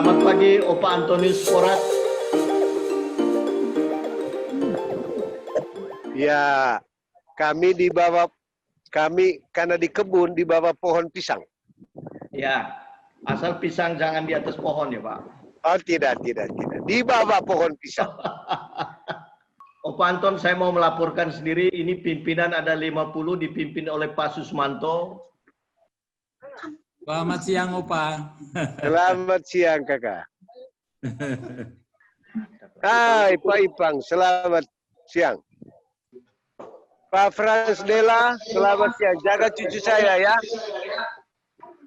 Selamat pagi, Opa Antonius Porat. Ya, kami karena di kebun di bawah pohon pisang. Ya, asal pisang jangan di atas pohon ya, Pak. Oh, tidak. Di bawah pohon pisang. Opa Anton, saya mau melaporkan sendiri, ini pimpinan ada 50 dipimpin oleh Pak Susmanto. Selamat siang, Opa. Selamat siang, Kakak. Hai, Pak Ipang, selamat siang. Pak Frans Dela, selamat siang. Jaga cucu saya ya.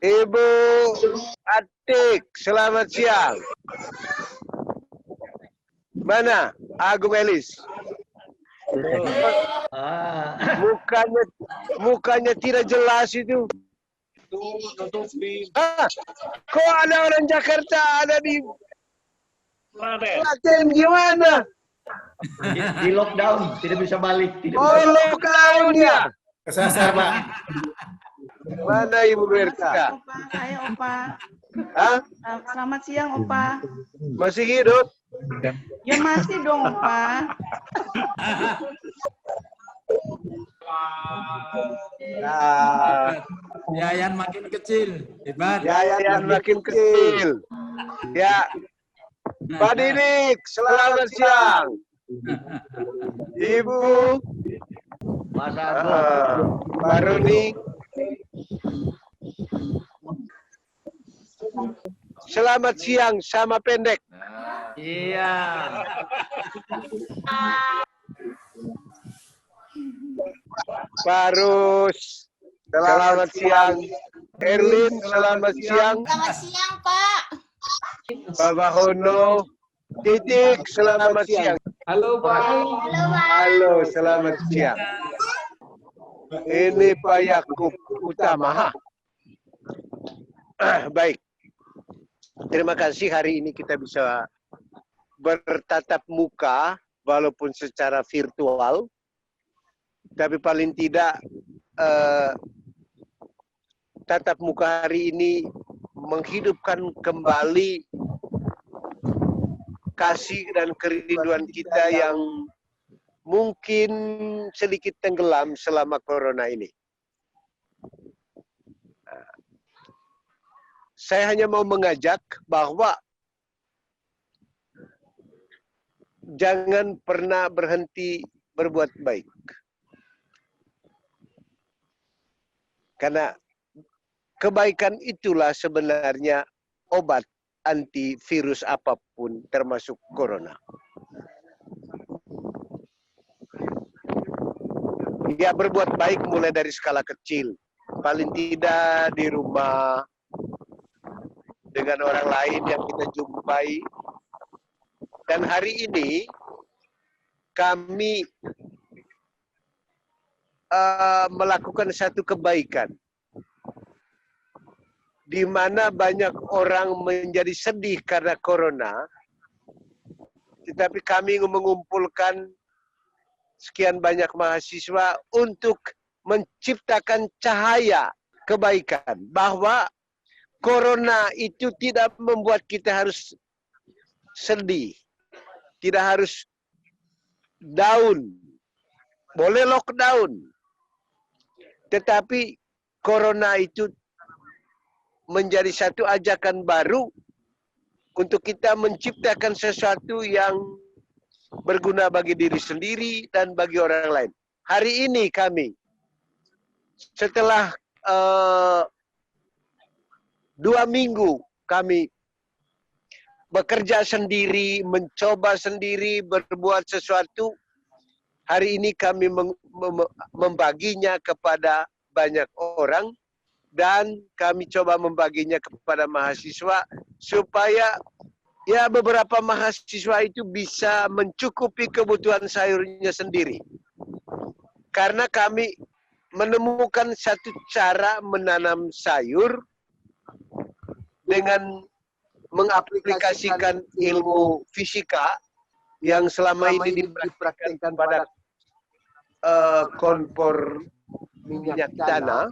Ibu Atik, selamat siang. Mana Agung Elis? Mukanya tidak jelas itu. Kok ada orang Jakarta ada di Klaten gimana? Di lockdown, tidak bisa balik. Lockdown ya. Kesasar, Pak. Mana Ibu Berta? Hai Opa. Hah? Selamat siang Opa. Masih hidup? Ya masih dong Opa. Yayan makin kecil. Hebat. Yayan makin kecil. Ya. Pak Didik, selamat siang. Ibu Mas Agung. Pak Rudi. Selamat siang sama pendek. Iya. Pak Rus, selamat siang. Erlin, selamat siang. Selamat siang, Pak. Bapak Hono, Titik, selamat siang. Halo, Pak. Halo, selamat siang. Ini Pak Yakub Utama. Baik. Terima kasih hari ini kita bisa bertatap muka walaupun secara virtual. Tapi paling tidak tatap muka hari ini menghidupkan kembali kasih dan kerinduan kita yang mungkin sedikit tenggelam selama corona ini. Saya hanya mau mengajak bahwa jangan pernah berhenti berbuat baik. Karena kebaikan itulah sebenarnya obat antivirus apapun termasuk corona. Ya, berbuat baik mulai dari skala kecil. Paling tidak di rumah dengan orang lain yang kita jumpai. Dan hari ini kami melakukan satu kebaikan di mana banyak orang menjadi sedih karena corona, tetapi kami mengumpulkan sekian banyak mahasiswa untuk menciptakan cahaya kebaikan bahwa corona itu tidak membuat kita harus sedih, tidak harus down, boleh lockdown, tetapi corona itu menjadi satu ajakan baru untuk kita menciptakan sesuatu yang berguna bagi diri sendiri dan bagi orang lain. Hari ini kami, setelah 2 minggu kami bekerja sendiri, mencoba sendiri, berbuat sesuatu, hari ini kami membaginya kepada banyak orang dan kami coba membaginya kepada mahasiswa supaya ya beberapa mahasiswa itu bisa mencukupi kebutuhan sayurnya sendiri. Karena kami menemukan satu cara menanam sayur dengan mengaplikasikan ilmu fisika yang selama ini dipraktikkan pada kompor minyak tanah,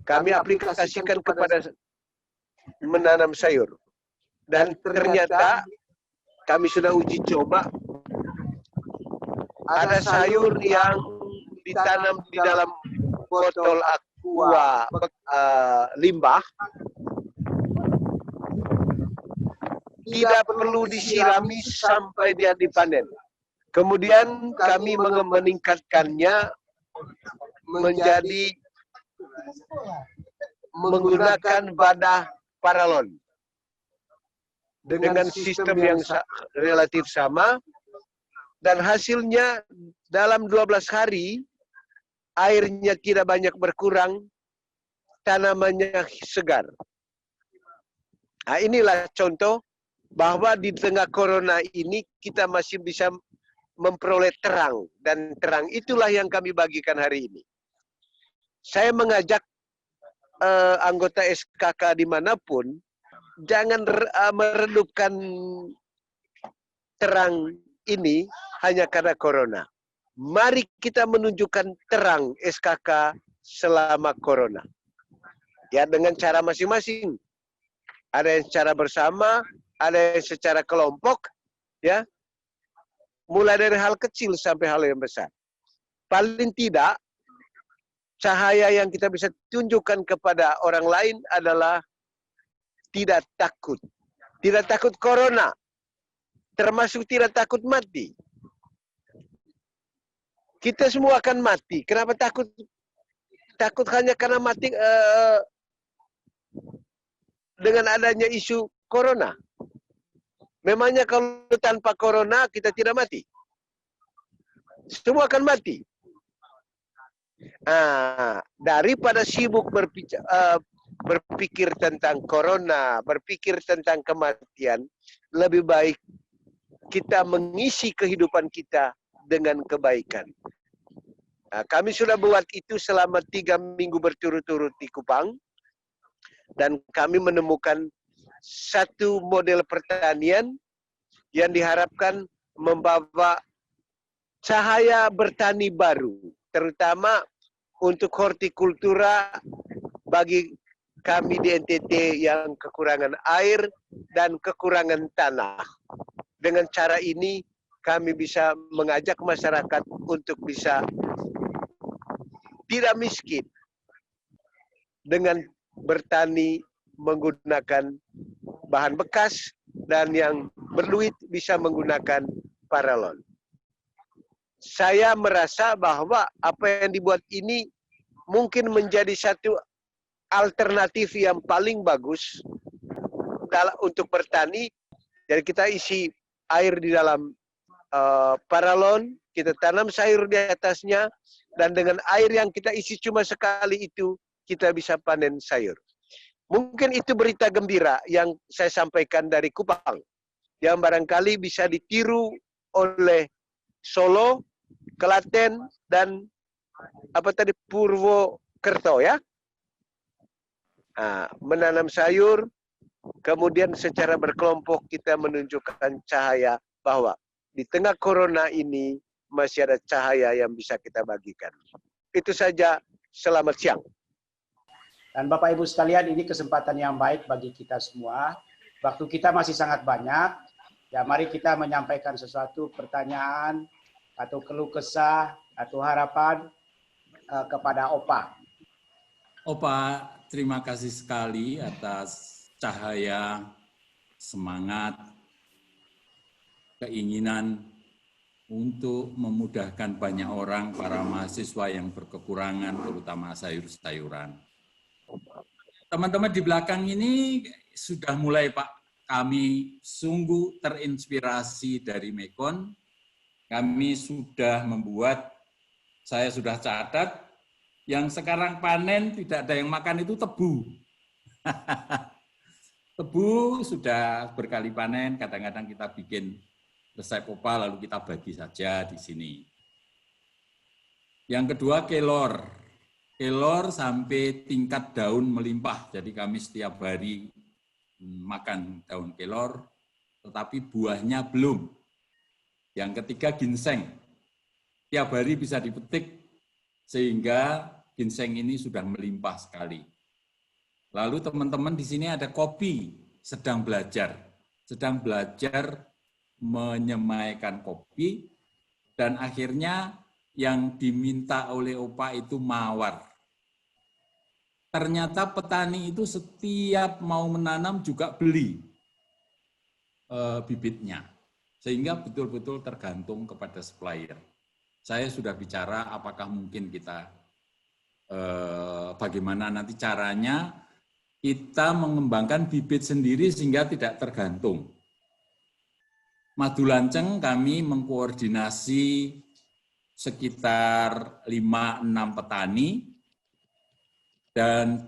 kami aplikasikan kepada menanam sayur. Dan ternyata kami sudah uji coba, ada sayur yang ditanam di dalam botol aqua limbah, tidak perlu disirami sampai dia dipanen. Kemudian kami meningkatkannya menjadi menggunakan wadah paralon dengan sistem yang relatif sama, dan hasilnya dalam 12 hari airnya tidak banyak berkurang, tanamannya segar. Nah, inilah contoh bahwa di tengah corona ini kita masih bisa memperoleh terang, dan terang itulah yang kami bagikan hari ini. Saya mengajak anggota SKK dimanapun, jangan meredupkan terang ini hanya karena corona. Mari kita menunjukkan terang SKK selama corona. Ya, dengan cara masing-masing. Ada yang secara bersama, ada yang secara kelompok, ya. Mulai dari hal kecil sampai hal yang besar. Paling tidak, cahaya yang kita bisa tunjukkan kepada orang lain adalah tidak takut. Tidak takut corona. Termasuk tidak takut mati. Kita semua akan mati. Kenapa takut? Takut hanya karena mati dengan adanya isu corona. Memangnya kalau tanpa corona kita tidak mati? Semua akan mati. Daripada sibuk berpikir tentang corona, berpikir tentang kematian, lebih baik kita mengisi kehidupan kita dengan kebaikan. Kami sudah buat itu selama 3 minggu berturut-turut di Kupang, dan kami menemukan satu model pertanian yang diharapkan membawa cahaya bertani baru, terutama untuk hortikultura bagi kami di NTT yang kekurangan air dan kekurangan tanah. Dengan cara ini kami bisa mengajak masyarakat untuk bisa tidak miskin dengan bertani menggunakan bahan bekas, dan yang berduit bisa menggunakan paralon. Saya merasa bahwa apa yang dibuat ini mungkin menjadi satu alternatif yang paling bagus untuk bertani. Jadi kita isi air di dalam paralon, kita tanam sayur di atasnya, dan dengan air yang kita isi cuma sekali itu, kita bisa panen sayur. Mungkin itu berita gembira yang saya sampaikan dari Kupang, yang barangkali bisa ditiru oleh Solo, Klaten, dan Purwokerto, ya. Menanam sayur, kemudian secara berkelompok kita menunjukkan cahaya bahwa di tengah corona ini masih ada cahaya yang bisa kita bagikan. Itu saja, selamat siang. Dan Bapak Ibu sekalian, ini kesempatan yang baik bagi kita semua. Waktu kita masih sangat banyak. Ya, mari kita menyampaikan sesuatu pertanyaan atau keluh kesah atau harapan kepada Opa. Opa, terima kasih sekali atas cahaya, semangat, keinginan untuk memudahkan banyak orang, para mahasiswa yang berkekurangan, terutama sayur-sayuran. Teman-teman di belakang ini sudah mulai, Pak. Kami sungguh terinspirasi dari Mekon. Kami sudah membuat, saya sudah catat, yang sekarang panen tidak ada yang makan itu tebu. Tebu sudah berkali panen, kadang-kadang kita bikin resep Opa lalu kita bagi saja di sini. Yang kedua, kelor. Kelor sampai tingkat daun melimpah, jadi kami setiap hari makan daun kelor, tetapi buahnya belum. Yang ketiga, ginseng. Tiap hari bisa dipetik, sehingga ginseng ini sudah melimpah sekali. Lalu teman-teman di sini ada kopi, sedang belajar. sedang belajar menyemaikan kopi, dan akhirnya yang diminta oleh Opa itu mawar. Ternyata petani itu setiap mau menanam juga beli bibitnya, sehingga betul-betul tergantung kepada supplier. Saya sudah bicara apakah mungkin kita bagaimana nanti caranya kita mengembangkan bibit sendiri sehingga tidak tergantung. Madu Lanceng kami mengkoordinasi sekitar 5-6 petani, dan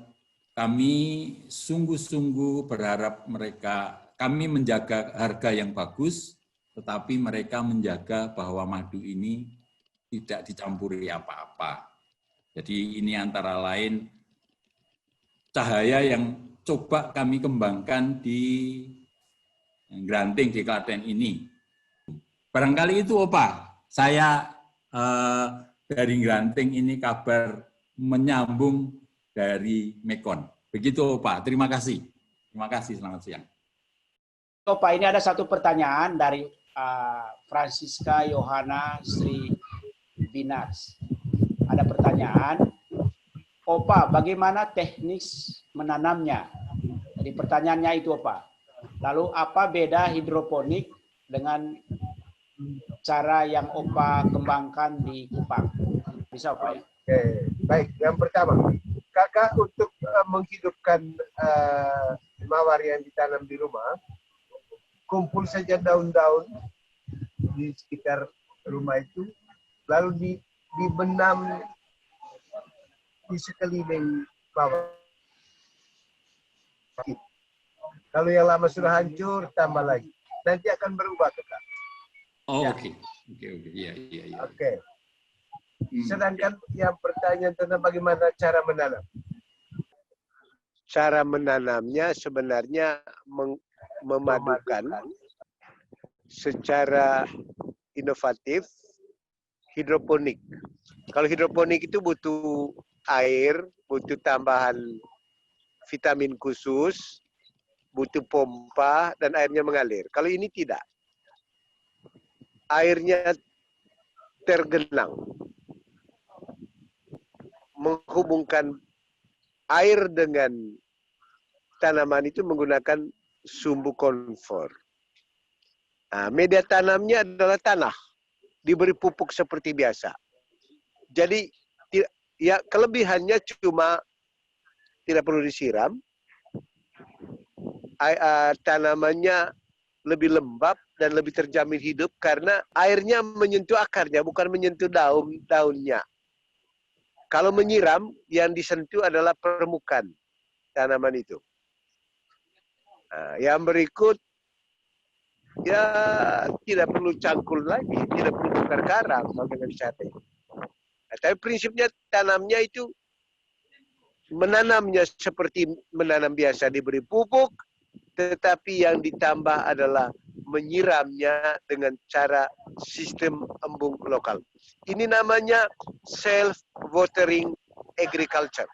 kami sungguh-sungguh berharap kami menjaga harga yang bagus, tetapi mereka menjaga bahwa madu ini tidak dicampuri apa-apa. Jadi ini antara lain cahaya yang coba kami kembangkan di Granting di Klaten ini. Barangkali itu Opa, saya dari Granting ini kabar menyambung dari Mekon. Begitu Opa, terima kasih. Terima kasih, selamat siang. Opa, ini ada satu pertanyaan dari Francisca Yohana Sri Binas. Ada pertanyaan, Opa, bagaimana teknis menanamnya? Jadi pertanyaannya itu Opa. Lalu apa beda hidroponik dengan cara yang Opa kembangkan di Kupang? Bisa Opa ya? Oke, baik. Yang pertama, Kakak untuk menghidupkan mawar yang ditanam di rumah, kumpul saja daun-daun di sekitar rumah itu, lalu dibenam di sekeliling mawar. Kalau yang lama sudah hancur, tambah lagi. Nanti akan berubah, Kakak. Oh, ya. Oke. Iya. Oke. Sedangkan yang pertanyaan tentang bagaimana cara menanam. Cara menanamnya sebenarnya memadukan secara inovatif hidroponik. Kalau hidroponik itu butuh air, butuh tambahan vitamin khusus, butuh pompa, dan airnya mengalir. Kalau ini tidak. Airnya tergenang. Menghubungkan air dengan tanaman itu menggunakan sumbu konfor. Nah, media tanamnya adalah tanah. Diberi pupuk seperti biasa. Jadi, ya kelebihannya cuma tidak perlu disiram. Tanamannya lebih lembab dan lebih terjamin hidup karena airnya menyentuh akarnya, bukan menyentuh daunnya. Kalau menyiram, yang disentuh adalah permukaan tanaman itu. Nah, yang berikut, ya tidak perlu cangkul lagi, tidak perlu tukar karang dengan cara itu. Nah, tapi prinsipnya tanamnya itu menanamnya seperti menanam biasa, diberi pupuk, tetapi yang ditambah adalah menyiramnya dengan cara sistem embung lokal. Ini namanya self-watering agriculture.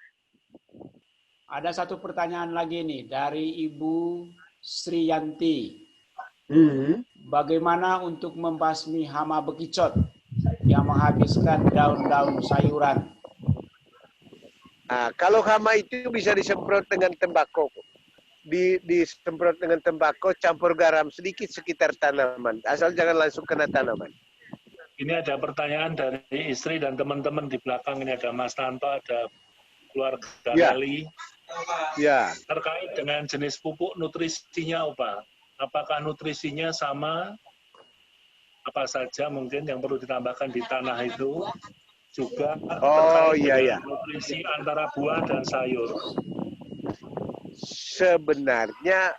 Ada satu pertanyaan lagi nih dari Ibu Sriyanti. Bagaimana untuk membasmi hama bekicot yang menghabiskan daun-daun sayuran? Nah, kalau hama itu bisa disemprot dengan tembakau. Disemprot dengan tembakau, campur garam sedikit sekitar tanaman. Asal jangan langsung kena tanaman. Ini ada pertanyaan dari istri dan teman-teman di belakang. Ini ada Mas Tanto, ada keluarga Nelly. Ya. Terkait dengan jenis pupuk, nutrisinya Opa. Apakah nutrisinya sama? Apa saja mungkin yang perlu ditambahkan di tanah itu? Juga terkait dengan nutrisi antara buah dan sayur. Sebenarnya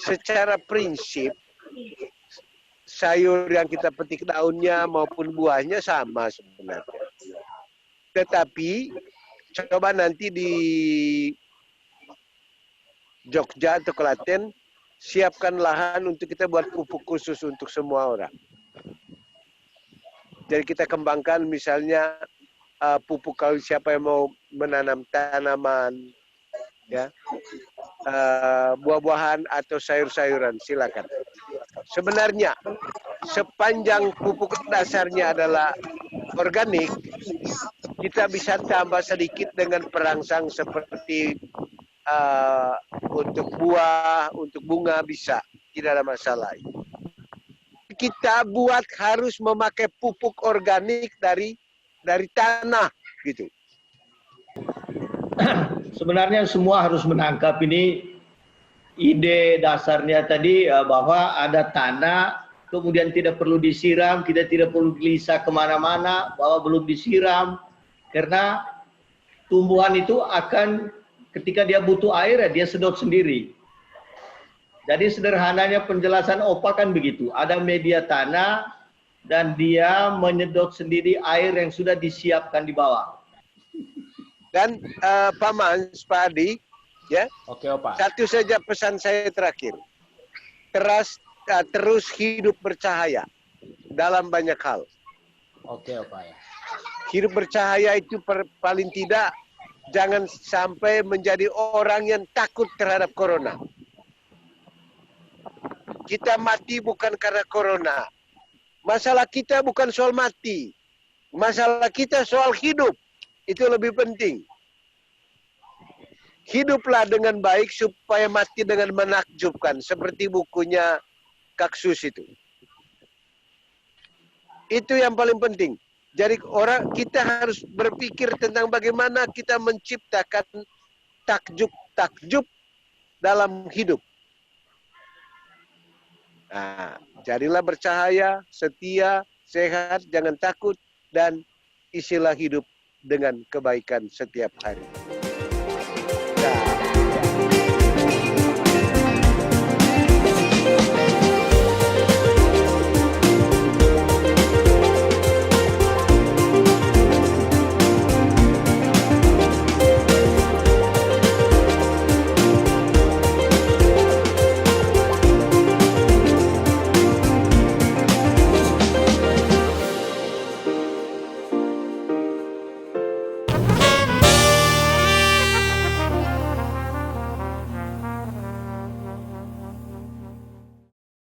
secara prinsip sayur yang kita petik daunnya maupun buahnya sama sebenarnya. Tetapi coba nanti di Jogja atau Klaten siapkan lahan untuk kita buat pupuk khusus untuk semua orang. Jadi kita kembangkan misalnya pupuk kalau siapa yang mau menanam tanaman, ya, buah-buahan atau sayur-sayuran, silakan. sebenarnya sepanjang pupuk dasarnya adalah organik, kita bisa tambah sedikit dengan perangsang seperti untuk buah, untuk bunga bisa, tidak ada masalah. Kita buat harus memakai pupuk organik dari tanah gitu. Sebenarnya semua harus menangkap ini ide dasarnya tadi bahwa ada tanah, kemudian tidak perlu disiram, kita tidak perlu gelisah kemana-mana bahwa belum disiram, karena tumbuhan itu akan ketika dia butuh air ya dia sedot sendiri. Jadi sederhananya penjelasan Opa kan begitu, ada media tanah dan dia menyedot sendiri air yang sudah disiapkan di bawah. Dan Pak Mans, Pak Adi, ya. Oke, Opa. Satu saja pesan saya terakhir. Terus hidup bercahaya dalam banyak hal. Oke, Opa ya. Hidup bercahaya itu paling tidak jangan sampai menjadi orang yang takut terhadap corona. Kita mati bukan karena corona. Masalah kita bukan soal mati. Masalah kita soal hidup. Itu lebih penting. Hiduplah dengan baik supaya mati dengan menakjubkan. Seperti bukunya Kaksus itu. Itu yang paling penting. Jadi kita harus berpikir tentang bagaimana kita menciptakan takjub dalam hidup. Nah, jadilah bercahaya, setia, sehat, jangan takut, dan isilah hidup dengan kebaikan setiap hari.